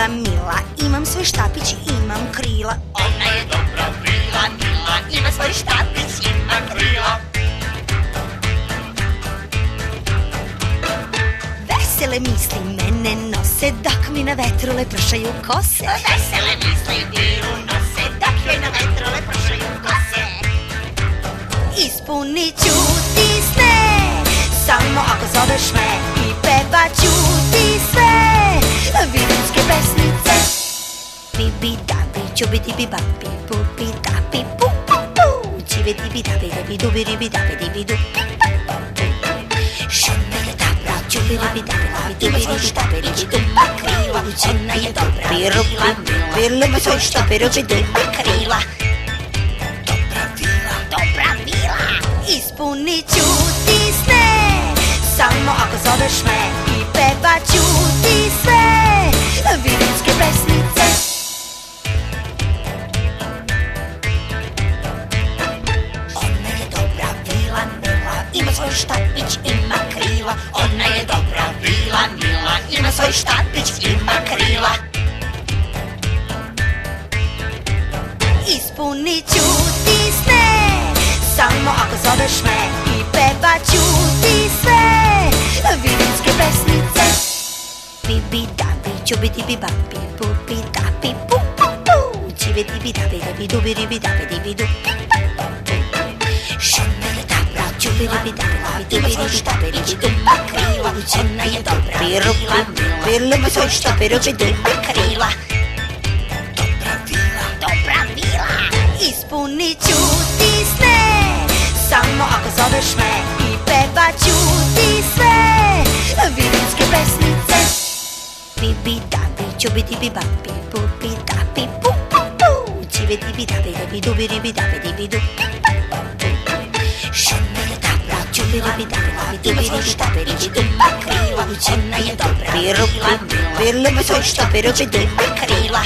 mila, mila, imam svoj štapić, imam krila. Ona je dobra, mila, mila, ima svoj štapić, ima krila. Vesele misli mene nose, dok mi na vetru lepršaju kose. Vesele misli biru nose, dok joj na vetru lepršaju kose. Ispunit ću ti sne, samo ako zoveš me, i pevat ću ti sve vilinske pesmice. Bibi dabi, čubi dibi babi, pupi dabi, pu pu pu, čibi dibi dabi, debi dubi ribi dabi, dibi du. Šumbere dabra, čubi ribi dabi, dabi dubi ribi dabi, ribi du. Krila, ona je dobra, biru pi, biru pi, svoj što biru pi, dubi krila. Dobra vila, ispunit ću ti sne, samo ako zoveš me, i pevat ću ti sve vilinske pesmice. Ona je dobra, vila, mila, ima svoj štapić, ima krila. Ona je dobra, vila, mila, ima svoj štapić, ima krila. Ispunit ću ti sne, samo ako zoveš me, i pevat ću ti sve vilinske pesmice. Bibi dabi, čubi dibi babi, pupi dabi, pu pu pu, čibi dibi dabi, debi dubi ribi dabi, dibi du. Šumbere dabra, čubi ribi dabi, dabi dubi ribi dabi, ribi du. Krila, ona je dobra, biru pi, biru pi, svoj što biru pi, dubi krila. Dobra vila, ispunit ću ti sne, samo ako zoveš me, i pevat ću ti sve vilinske pesmice. Bibi dabi, čubi dibi babi, pupi dabi, pu pu pu, čibi dibi dabi, debi dubi ribi dabi, dibi du. Šumbere dabra, čubi ribi dabi, dabi dubi ribi dabi, ribi du. Krila, ona je dobra, biru pi, biru pi, svoj što biru pi, dubi krila.